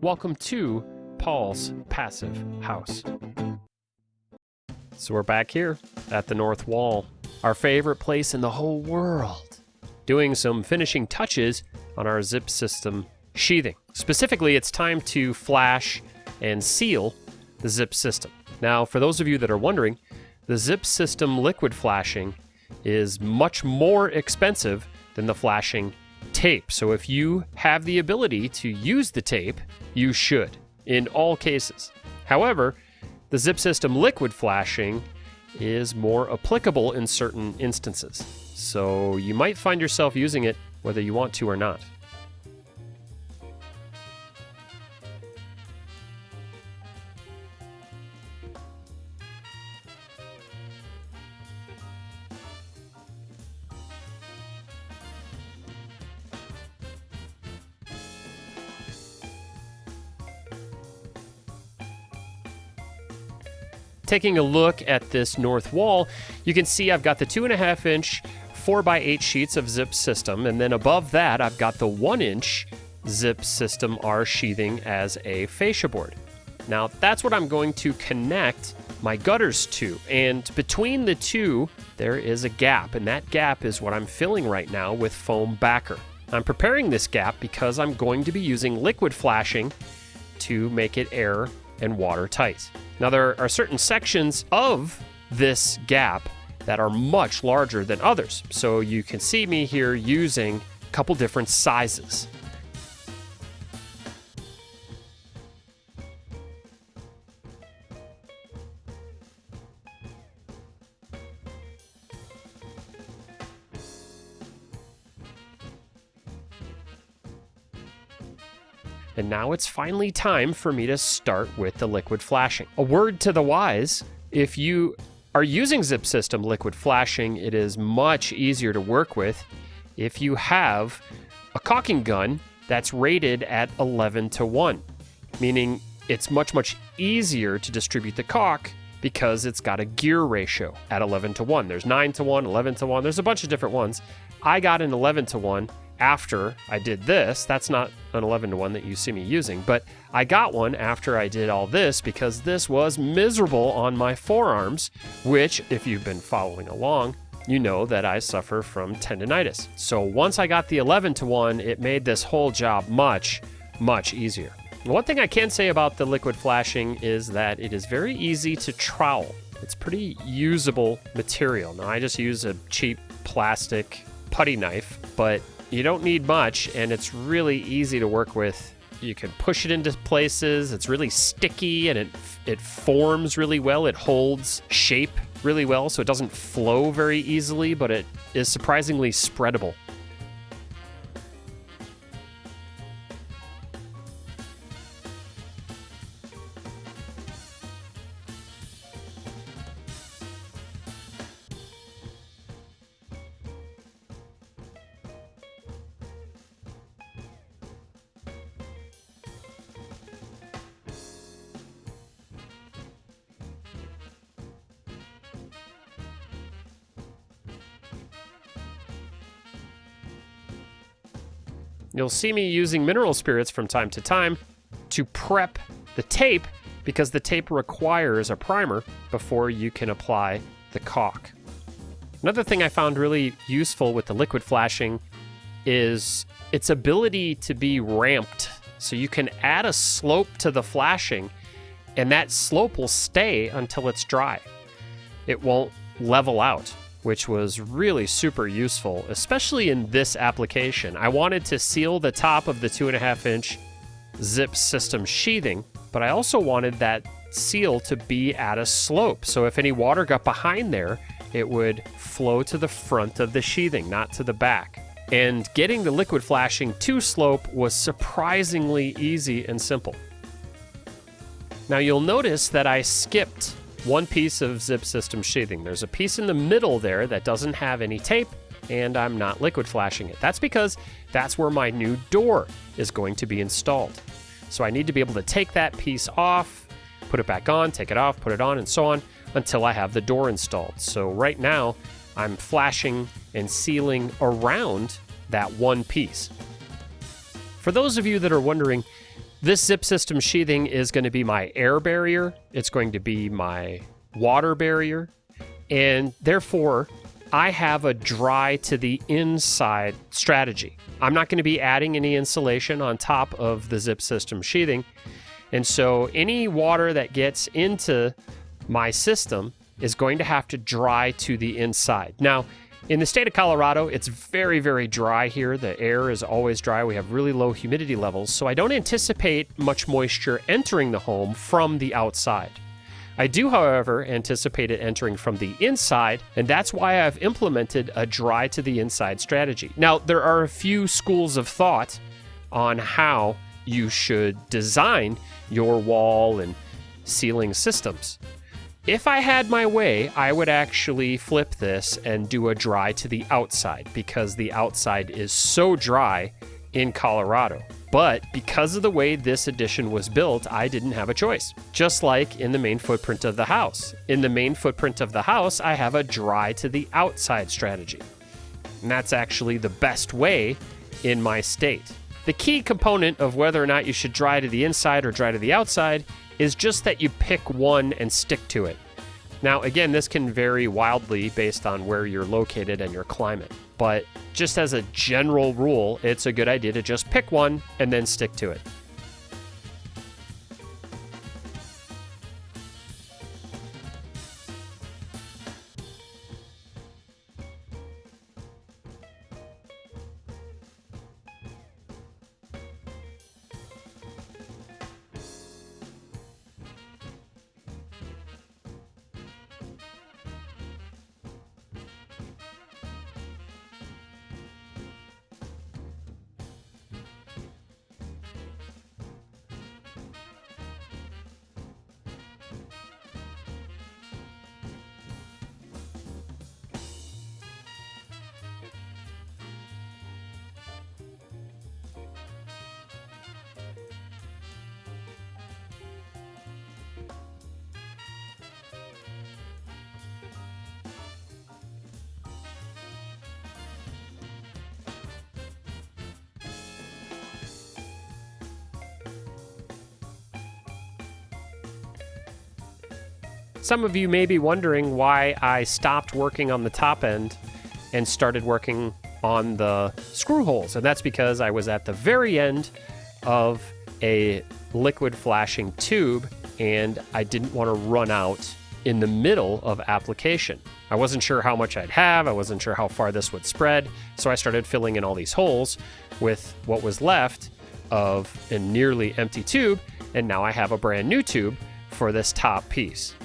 Welcome to Paul's Passive House. So we're back here at the north wall, our favorite place in the whole world, doing some finishing touches on our zip system sheathing. Specifically, it's time to flash and seal the zip system. Now, for those of you that are wondering, the zip system liquid flashing is much more expensive than the flashing tape. So if you have the ability to use the tape, you should, in all cases. However, the zip system liquid flashing is more applicable in certain instances. So you might find yourself using it whether you want to or not. Taking a look at this north wall, you can see I've got the 2.5 inch 4x8 sheets of zip system, and then above that I've got the 1 inch zip system R sheathing as a fascia board. Now that's what I'm going to connect my gutters to, and between the two there is a gap, and that gap is what I'm filling right now with foam backer. I'm preparing this gap because I'm going to be using liquid flashing to make it air and watertight. Now there are certain sections of this gap that are much larger than others. So you can see me here using a couple different sizes. And now it's finally time for me to start with the liquid flashing. A word to the wise, if you are using zip system liquid flashing, it is much easier to work with if you have a caulking gun that's rated at 11:1, meaning it's much easier to distribute the caulk because it's got a gear ratio at 11:1. There's 9:1, 11:1, there's a bunch of different ones. I got an 11:1 after I did this. That's not an 11:1 that you see me using, but I got one after I did all this because this was miserable on my forearms, which, if you've been following along, you know that I suffer from tendonitis. So once I got the 11:1, it made this whole job much easier. One thing I can say about the liquid flashing is that it is very easy to trowel. It's pretty usable material. Now I just use a cheap plastic putty knife, but you don't need much, and it's really easy to work with. You can push it into places. It's really sticky, and it forms really well. It holds shape really well, so it doesn't flow very easily, but it is surprisingly spreadable. You'll see me using mineral spirits from time to time to prep the tape because the tape requires a primer before you can apply the caulk. Another thing I found really useful with the liquid flashing is its ability to be ramped. So you can add a slope to the flashing, and that slope will stay until it's dry. It won't level out, which was really super useful, especially in this application. I wanted to seal the top of the 2.5 inch zip system sheathing, but I also wanted that seal to be at a slope. So if any water got behind there, it would flow to the front of the sheathing, not to the back. And getting the liquid flashing to slope was surprisingly easy and simple. Now you'll notice that I skipped one piece of zip system sheathing. There's a piece in the middle there that doesn't have any tape, and I'm not liquid flashing it. That's because that's where my new door is going to be installed. So I need to be able to take that piece off, put it back on, take it off, put it on, and so on until I have the door installed. So right now I'm flashing and sealing around that one piece. For those of you that are wondering, This zip system sheathing is going to be my air barrier. It's going to be my water barrier. And therefore, I have a dry to the inside strategy. I'm not going to be adding any insulation on top of the zip system sheathing. And so any water that gets into my system is going to have to dry to the inside. Now, in the state of Colorado, it's very, very dry here. The air is always dry. We have really low humidity levels, so I don't anticipate much moisture entering the home from the outside. I do, however, anticipate it entering from the inside, and that's why I've implemented a dry to the inside strategy. Now, there are a few schools of thought on how you should design your wall and ceiling systems. If I had my way, I would actually flip this and do a dry to the outside because the outside is so dry in Colorado. But because of the way this addition was built, I didn't have a choice. Just like in the main footprint of the house. In the main footprint of the house, I have a dry to the outside strategy. And that's actually the best way in my state. The key component of whether or not you should dry to the inside or dry to the outside is just that you pick one and stick to it. Now, again, this can vary wildly based on where you're located and your climate, but just as a general rule, it's a good idea to just pick one and then stick to it. Some of you may be wondering why I stopped working on the top end and started working on the screw holes. And that's because I was at the very end of a liquid flashing tube and I didn't want to run out in the middle of application. I wasn't sure how much I'd have. I wasn't sure how far this would spread. So I started filling in all these holes with what was left of a nearly empty tube. And now I have a brand new tube for this top piece.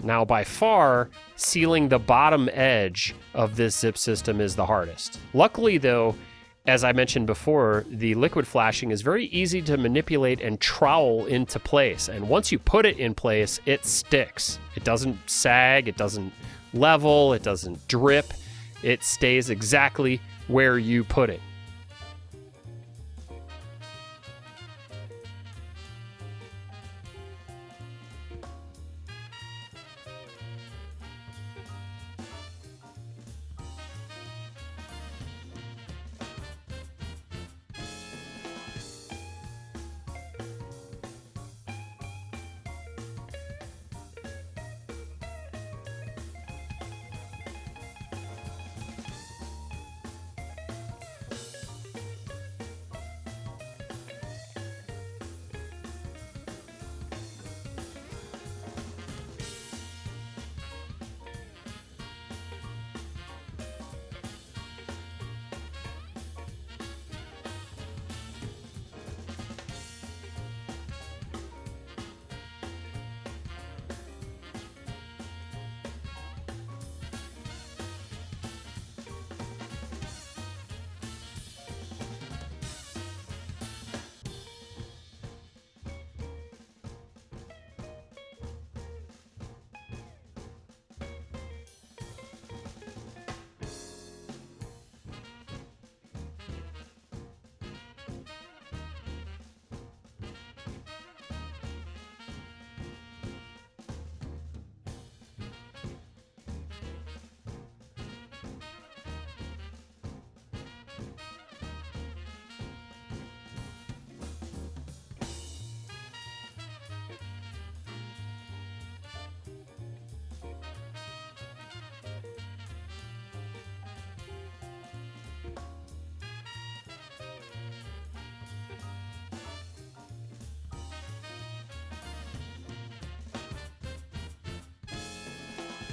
Now, by far, sealing the bottom edge of this zip system is the hardest. Luckily, though, as I mentioned before, the liquid flashing is very easy to manipulate and trowel into place. And once you put it in place, it sticks. It doesn't sag, it doesn't level, it doesn't drip. It stays exactly where you put it.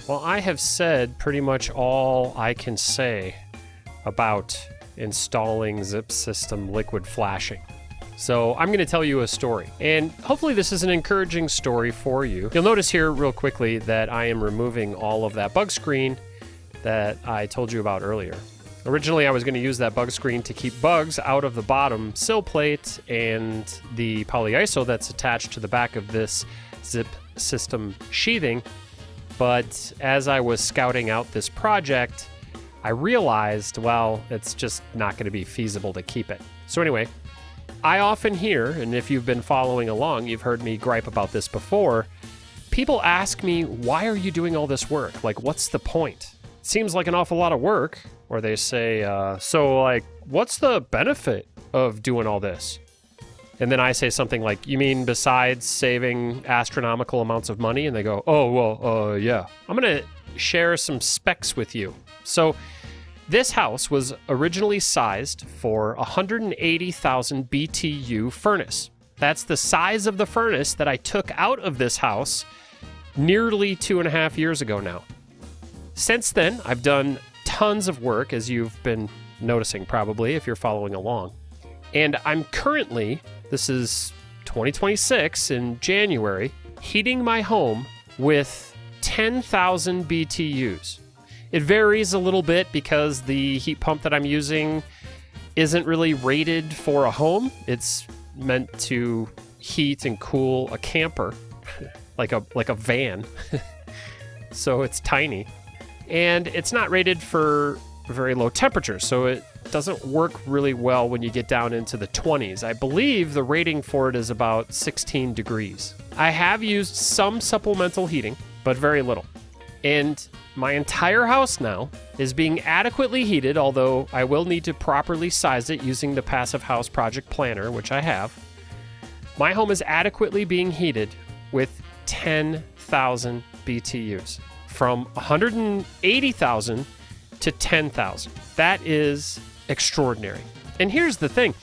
Well, I have said pretty much all I can say about installing Zip System liquid flashing. So I'm going to tell you a story, and hopefully this is an encouraging story for you. You'll notice here real quickly that I am removing all of that bug screen that I told you about earlier. Originally, I was going to use that bug screen to keep bugs out of the bottom sill plate and the polyiso that's attached to the back of this Zip System sheathing. But as I was scouting out this project, I realized, well, it's just not going to be feasible to keep it. So anyway, I often hear, and if you've been following along, you've heard me gripe about this before, people ask me, why are you doing all this work? Like, what's the point? It seems like an awful lot of work. Or they say, so like, what's the benefit of doing all this? And then I say something like, you mean besides saving astronomical amounts of money? And they go, oh, well, yeah. I'm going to share some specs with you. So this house was originally sized for 180,000 BTU furnace. That's the size of the furnace that I took out of this house nearly 2.5 years ago now. Since then, I've done tons of work, as you've been noticing probably if you're following along. And I'm currently, this is 2026 in January, heating my home with 10,000 BTUs. It varies a little bit because the heat pump that I'm using isn't really rated for a home. It's meant to heat and cool a camper, like a van. So it's tiny. And it's not rated for very low temperatures, so it doesn't work really well when you get down into the 20s. I believe the rating for it is about 16 degrees. I have used some supplemental heating, but very little. And my entire house now is being adequately heated, although I will need to properly size it using the Passivehouse project planner, which I have. My home is adequately being heated with 10,000 BTUs. From 180,000 to 10,000. That is extraordinary. And here's the thing,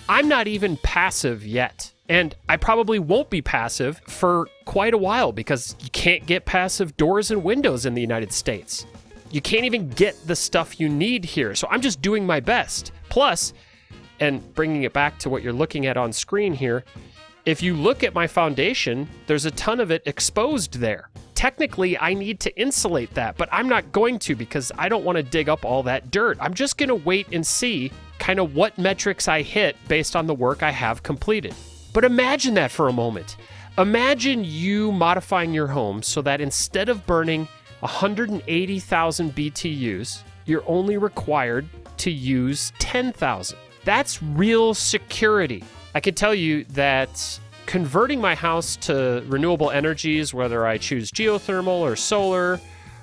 I'm not even passive yet. And I probably won't be passive for quite a while because you can't get passive doors and windows in the United States. You can't even get the stuff you need here. So I'm just doing my best. Plus, and bringing it back to what you're looking at on screen here, if you look at my foundation, there's a ton of it exposed there. technically I need to insulate that, but I'm not going to because I don't want to dig up all that dirt. I'm just going to wait and see kind of what metrics I hit based on the work I have completed. But imagine that for a moment. Imagine you modifying your home so that instead of burning 180,000 BTUs, you're only required to use 10,000. That's real security. I can tell you that converting my house to renewable energies, whether I choose geothermal or solar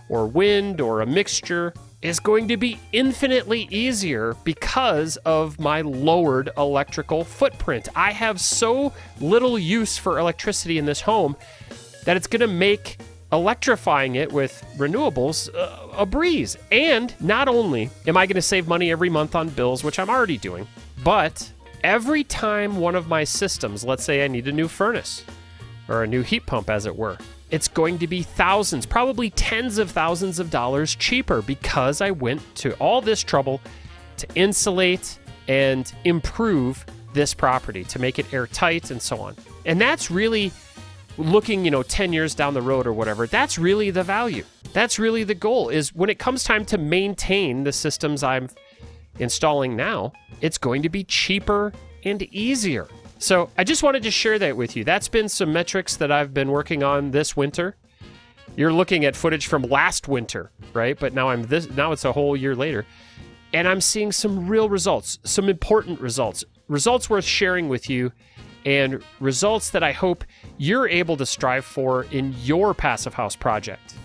or wind or a mixture, is going to be infinitely easier because of my lowered electrical footprint. I have so little use for electricity in this home that it's going to make electrifying it with renewables a breeze. And not only am I going to save money every month on bills, which I'm already doing, but every time one of my systems, let's say I need a new furnace or a new heat pump as it were, it's going to be thousands, probably tens of thousands of dollars cheaper because I went to all this trouble to insulate and improve this property, to make it airtight and so on. And that's really looking, 10 years down the road or whatever, that's really the value. That's really the goal, is when it comes time to maintain the systems I'm installing now, it's going to be cheaper and easier. So I just wanted to share that with you. That's been some metrics that I've been working on this winter. You're looking at footage from last winter, right? But now now it's a whole year later. And I'm seeing some real results, some important results worth sharing with you, and results that I hope you're able to strive for in your passive house project.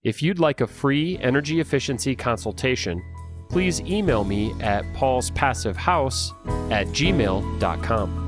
If you'd like a free energy efficiency consultation, please email me at paulspassivehouse@gmail.com.